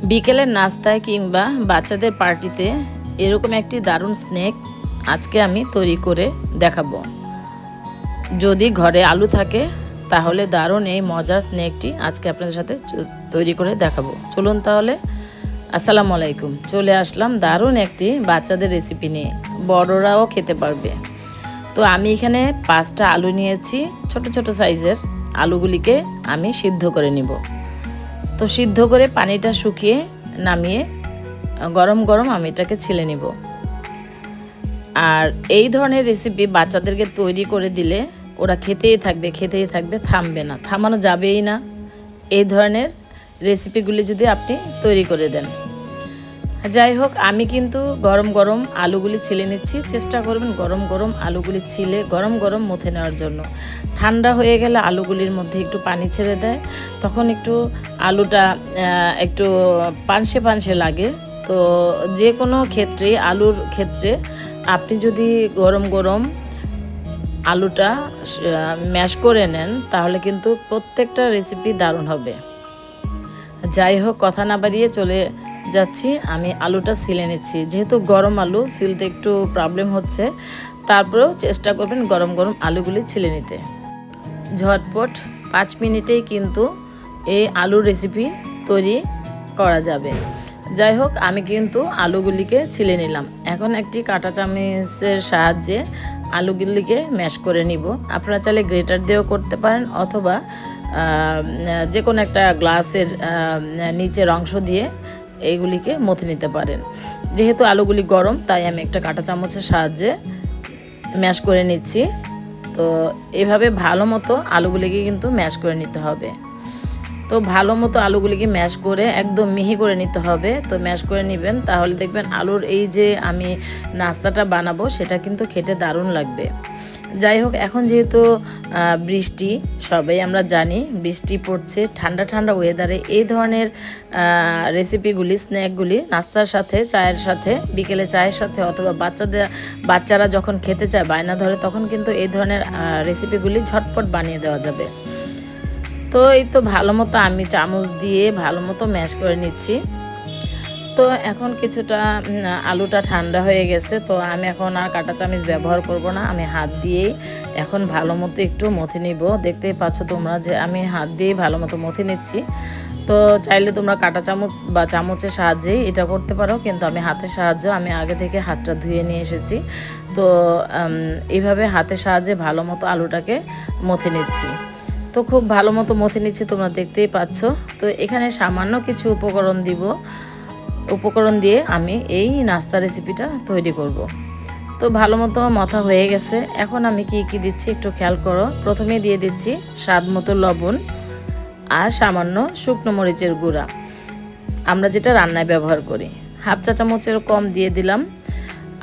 বিকেলের নাস্তায় কিংবা বাচ্চাদের পার্টিতে এরকম একটি দারুণ স্ন্যাক আজকে আমি তৈরি করে দেখাবো। যদি ঘরে আলু থাকে তাহলে দারুণ এই মজার স্ন্যাকটি আজকে আপনাদের সাথে তৈরি করে দেখাবো। চলুন তাহলে। আসসালামু আলাইকুম। চলে আসলাম দারুণ একটি বাচ্চাদের রেসিপি নিয়ে, বড়রাও খেতে পারবে। তো আমি এখানে 5টা আলু নিয়েছি, ছোট ছোট সাইজের। আলুগুলিকে আমি সিদ্ধ করে নিব। তো সিদ্ধ করে পানিটা শুকিয়ে নামিয়ে গরম গরম আমি এটাকে ছিলে নিব। আর এই ধরনের রেসিপি বাচ্চাদেরকে তৈরি করে দিলে ওরা খেতেই থাকবে, থামবে না, থামানো যাবেই না। এই ধরনের রেসিপিগুলি যদি আপনি তৈরি করে দেন। যাই হোক, আমি কিন্তু গরম গরম আলুগুলি ছিলে নিচ্ছি। চেষ্টা করবেন গরম গরম আলুগুলি ছিলে গরম গরম মথে নেওয়ার জন্য। ঠান্ডা হয়ে গেলে আলুগুলির মধ্যে একটু পানি ছেড়ে দেয়, তখন একটু আলুটা একটু পানসে পানসে লাগে। তো যে কোনো ক্ষেত্রে, আলুর ক্ষেত্রে আপনি যদি গরম গরম আলুটা ম্যাশ করে নেন তাহলে কিন্তু প্রত্যেকটা রেসিপি দারুণ হবে। যাই হোক, কথা না বাড়িয়ে চলে যাচ্ছি। আমি আলুটা ছিলে নিচ্ছি। যেহেতু গরম আলু, সিলতে একটু প্রবলেম হচ্ছে, তারপরেও চেষ্টা করবেন গরম গরম আলুগুলি ছিলে নিতে। ঝটপট 5 মিনিটেই কিন্তু এই আলুর রেসিপি তৈরি করা যাবে। যাই হোক, আমি কিন্তু আলুগুলিকে ছিলে নিলাম। এখন একটি কাঁটা চামচের সাহায্যে আলুগুলিকে ম্যাশ করে নিব। আপনারা চাইলে গ্রেটার দিয়েও করতে পারেন, অথবা যে কোনো একটা গ্লাসের নিচের অংশ দিয়ে এইগুলিকে মথে নিতে পারেন। যেহেতু আলুগুলি গরম, তাই আমি একটা কাঁটা চামচের সাহায্যে ম্যাশ করে নিচ্ছি। তো এভাবে ভালো মতো আলুগুলিকে কিন্তু ম্যাশ করে নিতে হবে। তো ভালো মতো আলুগুলিকে ম্যাশ করে একদম মিহি করে নিতে হবে। তো ম্যাশ করে নেবেন, তাহলে দেখবেন আলুর এই যে আমি নাস্তাটা বানাবো সেটা কিন্তু খেতে দারুণ লাগবে। যাই হোক, এখন যেহেতু বৃষ্টি, সবাই আমরা জানি বৃষ্টি পড়ছে, ঠান্ডা ঠান্ডা ওয়েদারে এই ধরনের রেসিপিগুলি, স্ন্যাকগুলি নাস্তার সাথে, চায়ের সাথে, বিকেলে চায়ের সাথে, অথবা বাচ্চারা যখন খেতে চায়, বায়না ধরে, তখন কিন্তু এই ধরনের রেসিপিগুলি ঝটপট বানিয়ে দেওয়া যাবে। তো এই তো ভালো মতো আমি চামচ দিয়ে ভালো মতো ম্যাশ করে নিচ্ছি। তো এখন কিছুটা আলুটা ঠান্ডা হয়ে গেছে। তো আমি এখন আর কাঁটা চামচ ব্যবহার করব না, আমি হাত দিয়েই এখন ভালো মতো একটু মথে নিব। দেখতেই পাচ্ছ তোমরা যে আমি হাত দিয়েই ভালো মতো মথে নিচ্ছি। তো চাইলে তোমরা কাঁটা চামচ বা চামচের সাহায্যেই এটা করতে পারো, কিন্তু আমি হাতের সাহায্য, আমি আগে থেকে হাতটা ধুয়ে নিয়ে এসেছি। তো এইভাবে হাতের সাহায্যে ভালো মতো আলুটাকে মথে নিচ্ছি। তো খুব ভালো মতো মথে নিচ্ছি, তোমরা দেখতেই পাচ্ছ। তো এখানে সামান্য কিছু উপকরণ দিয়ে আমি এই নাস্তা রেসিপিটা তৈরি করব। তো ভালো মতো মথা হয়ে গেছে। এখন আমি কি দিচ্ছি একটু খেয়াল করো। প্রথমে দিয়ে দিচ্ছি স্বাদ মতো লবণ আর সামান্য শুকনো মরিচের গুঁড়া, আমরা যেটা রান্নায় ব্যবহার করি। হাফ চা চামচের কম দিয়ে দিলাম।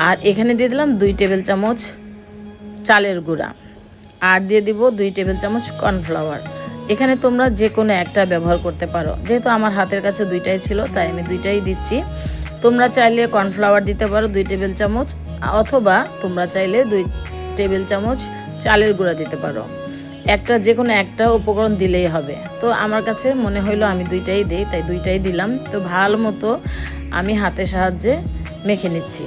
আর এখানে দিয়ে দিলাম 2 টেবিল চামচ চালের গুঁড়া, আর দিয়ে দিব 2 টেবিল চামচ কর্নফ্লাওয়ার। এখানে তোমরা যে কোনো একটা ব্যবহার করতে পারো। যেহেতু আমার হাতের কাছে 2টাই ছিল, তাই আমি 2টাই দিচ্ছি। তোমরা চাইলে কর্নফ্লাওয়ার দিতে পারো 2 টেবিল চামচ, অথবা তোমরা চাইলে 2 টেবিল চামচ চালের গুঁড়া দিতে পারো। যে কোনো একটা উপকরণ দিলেই হবে। তো আমার কাছে মনে হইলো আমি 2টাই দিই, তাই 2টাই দিলাম। তো ভালো মতো আমি হাতের সাহায্যে মেখে নিচ্ছি।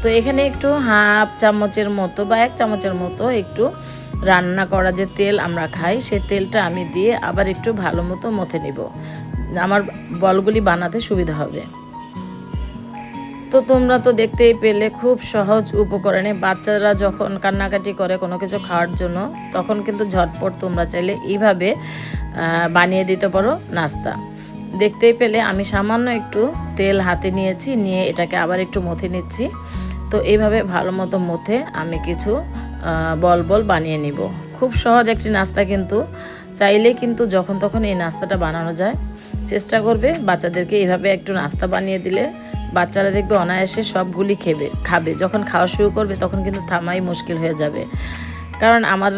তো এখানে একটু হাফ চামচের মতো বা 1 চামচের মতো একটু রান্না করা যে তেল আমরা খাই, সেই তেলটা আমি দিয়ে আবার একটু ভালো মতো মথে নিব, আমার বলগুলি বানাতে সুবিধা হবে। তো তোমরা তো দেখতেই পেলে খুব সহজ উপকরণে বাচ্চারা যখন কান্নাকাটি করে কোনো কিছু খাওয়ার জন্য, তখন কিন্তু ঝটপট তোমরা চাইলে এইভাবে বানিয়ে দিতে পারো নাস্তা। দেখতেই পেলে আমি সামান্য একটু তেল হাতে নিয়েছি, নিয়ে এটাকে আবার একটু মথে নিচ্ছি। তো এইভাবে ভালো মতো মথে আমি কিছু বল বানিয়ে নিব। খুব সহজ একটি নাস্তা, কিন্তু চাইলে কিন্তু যখন তখন এই নাস্তাটা বানানো যায়। চেষ্টা করবে বাচ্চাদেরকে এইভাবে একটু নাস্তা বানিয়ে দিলে বাচ্চারা দেখবে অনায়াসে সবগুলি খাবে। যখন খাওয়া শুরু করবে তখন কিন্তু থামাই মুশকিল হয়ে যাবে। কারণ আমার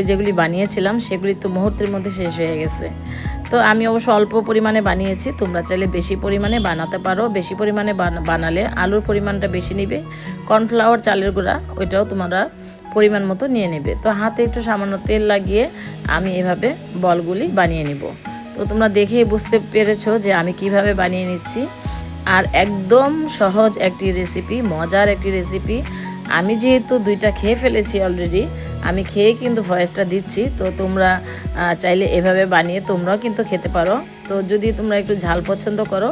যেগুলি বানিয়েছিলাম সেগুলি তো মুহূর্তের মধ্যে শেষ হয়ে গেছে। তো আমি অবশ্য অল্প পরিমাণে বানিয়েছি, তোমরা চাইলে বেশি পরিমাণে বানাতে পারো। বেশি পরিমাণে বানালে আলুর পরিমাণটা বেশি নেবে। কর্নফ্লাওয়ার, চালের গুঁড়া, ওইটাও তোমরা পরিমাণ মতো নিয়ে নেবে। তো হাতে একটু সামান্য তেল লাগিয়ে আমি এভাবে বলগুলি বানিয়ে নিব। তো তোমরা দেখেই বুঝতে পেরেছো যে আমি কিভাবে বানিয়ে নিচ্ছি। আর একদম সহজ একটি রেসিপি, মজার একটি রেসিপি। আমি যেহেতু 2টা খেয়ে ফেলেছি অলরেডি, আমি খেয়ে কিন্তু ভয়েসটা দিচ্ছি। তো তোমরা চাইলে এভাবে বানিয়ে তোমরাও কিন্তু খেতে পারো। তো যদি তোমরা একটু ঝাল পছন্দ করো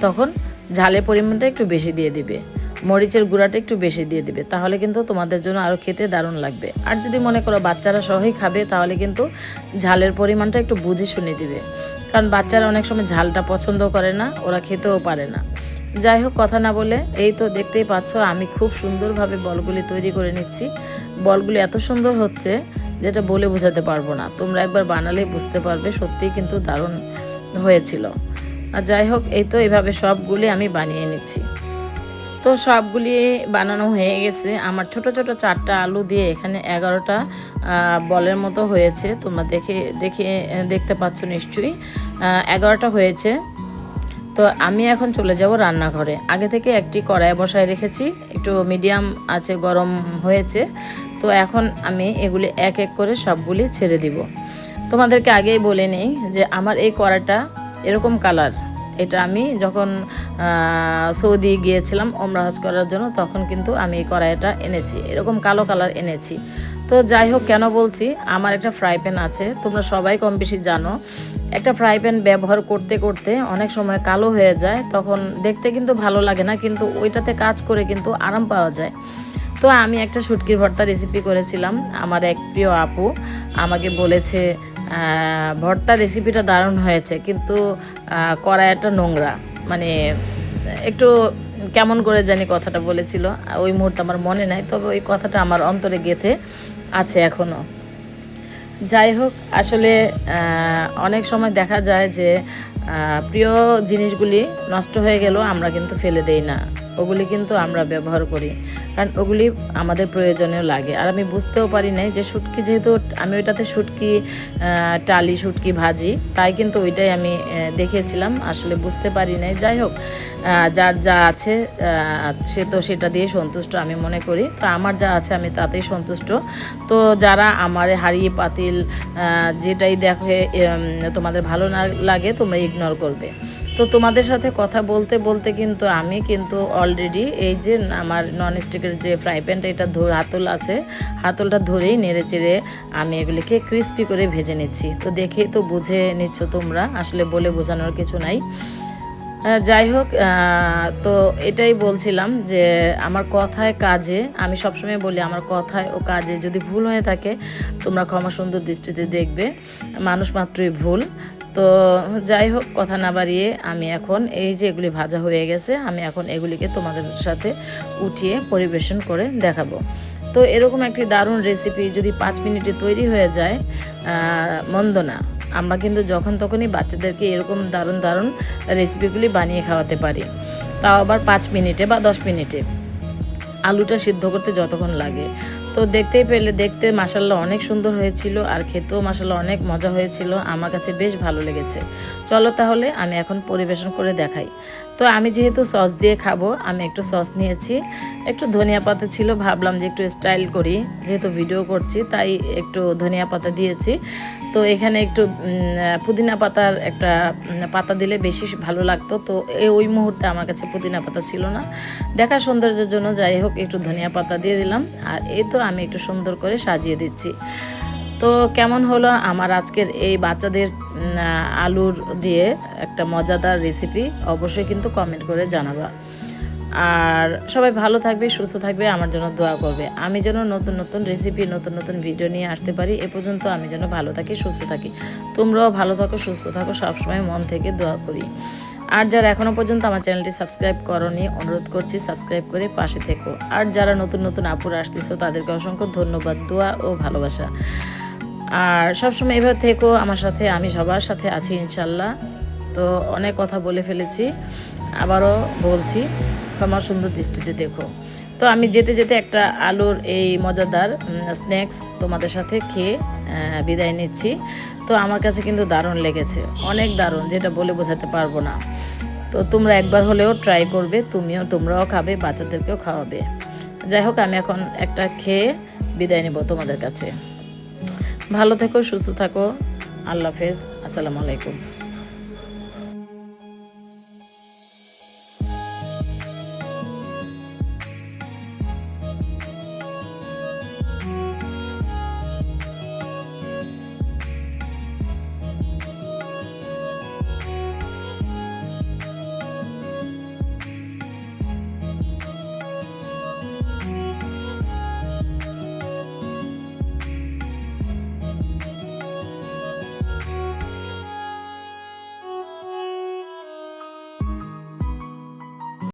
তখন ঝালের পরিমাণটা একটু বেশি দিয়ে দিবে, মরিচের গুঁড়াটা একটু বেশি দিয়ে দিবে, তাহলে কিন্তু তোমাদের জন্য আরও খেতে দারুণ লাগবে। আর যদি মনে করো বাচ্চারা সহই খাবে তাহলে কিন্তু ঝালের পরিমাণটা একটু বুঝে শুনে দিবে, কারণ বাচ্চারা অনেক সময় ঝালটা পছন্দ করে না, ওরা খেতেও পারে না। যাই হোক, কথা না বলে এই তো দেখতেই পাচ্ছ আমি খুব সুন্দরভাবে বলগুলি তৈরি করে নিচ্ছি। বলগুলি এত সুন্দর হচ্ছে যেটা বলে বোঝাতে পারবো না, তোমরা একবার বানালেই বুঝতে পারবে, সত্যিই কিন্তু দারুণ হয়েছিল। আর যাই হোক, এই তো এইভাবে সবগুলি আমি বানিয়ে নিচ্ছি। তো সবগুলি বানানো হয়ে গেছে। আমার ছোট ছোট 4টা আলু দিয়ে এখানে 11টা বলের মতো হয়েছে। তোমরা দেখতে পাচ্ছ নিশ্চয়ই 11টা হয়েছে। তো আমি এখন চলে যাব রান্নাঘরে। আগে থেকে একটি কড়াই বসায় রেখেছি, একটু মিডিয়াম আছে গরম হয়েছে। তো এখন আমি এগুলি এক এক করে সবগুলি ছেড়ে দিব। তোমাদেরকে আগেই বলে নেই যে আমার এই কড়াইটা এরকম কালার, এটা আমি যখন সৌদি গিয়েছিলাম ওমরা হজ করার জন্য, তখন কিন্তু আমি এই কড়াইটা এনেছি, এরকম কালো কালার এনেছি। তো যাই হোক, কেন বলছি, আমার একটা ফ্রাই প্যান আছে, তোমরা সবাই কম বেশি জানো। একটা ফ্রাই প্যান ব্যবহার করতে করতে অনেক সময় কালো হয়ে যায়, তখন দেখতে কিন্তু ভালো লাগে না, কিন্তু ওইটাতে কাজ করে কিন্তু আরাম পাওয়া যায়। তো আমি একটা শুটকির ভর্তা রেসিপি করেছিলাম। আমার এক প্রিয় আপু আমাকে বলেছে ভর্তা রেসিপিটা দারুণ হয়েছে, কিন্তু কড়াইটা নোংরা, মানে একটু কেমন করে জানি কথাটা বলেছিল, ওই মুহূর্তে আমার মনে নাই, তবে ওই কথাটা আমার অন্তরে গেঁথে আছে এখনও। যাই হোক, আসলে অনেক সময় দেখা যায় যে প্রিয় জিনিসগুলি নষ্ট হয়ে গেলেও আমরা কিন্তু ফেলে দেই না, ওগুলি কিন্তু আমরা ব্যবহার করি, কারণ ওগুলি আমাদের প্রয়োজনীয় লাগে। আর আমি বুঝতেও পারি নাই যে শুটকি, যেহেতু আমি ওইটাতে শুটকি টালি শুটকি ভাজি, তাই কিন্তু ওইটাই আমি দেখেছিলাম, আসলে বুঝতে পারি নাই। যাই হোক, যার যা আছে সে তো সেটা দিয়ে সন্তুষ্ট আমি মনে করি। তো আমার যা আছে আমি তাতেই সন্তুষ্ট। তো যারা আমার হাঁড়ি পাতিল যেটাই দেখে তোমাদের ভালো না লাগে তোমরা ইগনোর করবে। তো তোমাদের সাথে কথা বলতে বলতে কিন্তু আমি কিন্তু অলরেডি এই যে আমার ননস্টিকের যে ফ্রাই প্যানটা, এটা হাতল আছে, হাতলটা ধরেই নেড়ে চেড়ে আমি এগুলিকে ক্রিস্পি করে ভেজে নিচ্ছি। তো দেখেই তো বুঝে নিচ্ছ তোমরা, আসলে বলে বোঝানোর কিছু নাই। যাই হোক, তো এটাই বলছিলাম যে আমার কথায় কাজে, আমি সবসময় বলি আমার কথায় ও কাজে যদি ভুল হয়ে থাকে তোমরা ক্ষমা সুন্দর দৃষ্টিতে দেখবে, মানুষ মাত্রই ভুল। তো যাই হোক, কথা না বাড়িয়ে আমি এখন এই যে এগুলি ভাজা হয়ে গেছে, আমি এখন এগুলিকে তোমাদের সাথে উঠিয়ে পরিবেশন করে দেখাবো। তো এরকম একটি দারুণ রেসিপি যদি 5 মিনিটে তৈরি হয়ে যায়, মন্দ না। আমরা কিন্তু যখন তখনই বাচ্চাদেরকে এরকম দারুণ দারুণ রেসিপিগুলি বানিয়ে খাওয়াতে পারি, তাও আবার 5 মিনিটে বা 10 মিনিটে, আলুটা সিদ্ধ করতে যতক্ষণ লাগে। তো দেখতে মাশাআল্লাহ অনেক সুন্দর হয়েছিল, আর খেতেও মাশাআল্লাহ অনেক মজা হয়েছিল, আমার কাছে বেশ ভালো লেগেছে। চলো তাহলে আমি এখন পরিবেশন করে দেখাই। তো আমি যেহেতু সস দিয়ে খাবো, আমি একটু সস নিয়েছি, একটু ধনিয়া পাতা ছিল, ভাবলাম যে একটু স্টাইল করি, যেহেতু ভিডিও করছি তাই একটু ধনিয়া পাতা দিয়েছি। তো এখানে একটু পুদিনা পাতার একটা পাতা দিলে বেশি ভালো লাগতো, তো ওই মুহূর্তে আমার কাছে পুদিনা পাতা ছিল না, দেখার সৌন্দর্যের জন্য যাই হোক একটু ধনিয়া পাতা দিয়ে দিলাম। আর এই তো আমি একটু সুন্দর করে সাজিয়ে দিচ্ছি। তো কেমন হলো আমার আজকের এই বাচ্চাদের আলুর দিয়ে একটা মজাদার রেসিপি, অবশ্যই কিন্তু কমেন্ট করে জানাবা। আর সবাই ভালো থাকবে, সুস্থ থাকবে, আমার জন্য দোয়া করবে, আমি যেন নতুন নতুন রেসিপি নতুন নতুন ভিডিও নিয়ে আসতে পারি। এ পর্যন্ত আমি যেন ভালো থাকি, সুস্থ থাকি, তোমরাও ভালো থাকো, সুস্থ থাকো, সবসময় মন থেকে দোয়া করি। আর যারা এখনও পর্যন্ত আমার চ্যানেলটি সাবস্ক্রাইব করোনি, অনুরোধ করছি সাবস্ক্রাইব করে পাশে থেকো। আর যারা নতুন নতুন আপুরা আসতেছো তাদেরকে অসংখ্য ধন্যবাদ, দোয়া ও ভালোবাসা। আর সবসময় এভাবে থেকো আমার সাথে, আমি সবার সাথে আছি ইনশাল্লাহ। তো অনেক কথা বলে ফেলেছি, আবারও বলছি, ক্ষমা সুন্দর দৃষ্টিতে দেখো। তো আমি যেতে যেতে একটা আলুর এই মজাদার স্ন্যাক্স তোমাদের সাথে খেয়ে বিদায় নিচ্ছি। তো আমার কাছে কিন্তু দারুণ লেগেছে, অনেক দারুণ, যেটা বলে বোঝাতে পারবো না। তো তোমরা একবার হলেও ট্রাই করবে, তোমরাও খাবে, বাচ্চাদেরকেও খাওয়াবে। যাই হোক, আমি এখন একটা খেয়ে বিদায় নেব তোমাদের কাছে। ভালো থেকো, সুস্থ থাকো, আল্লাহ হাফেজ, আসসালামু আলাইকুম।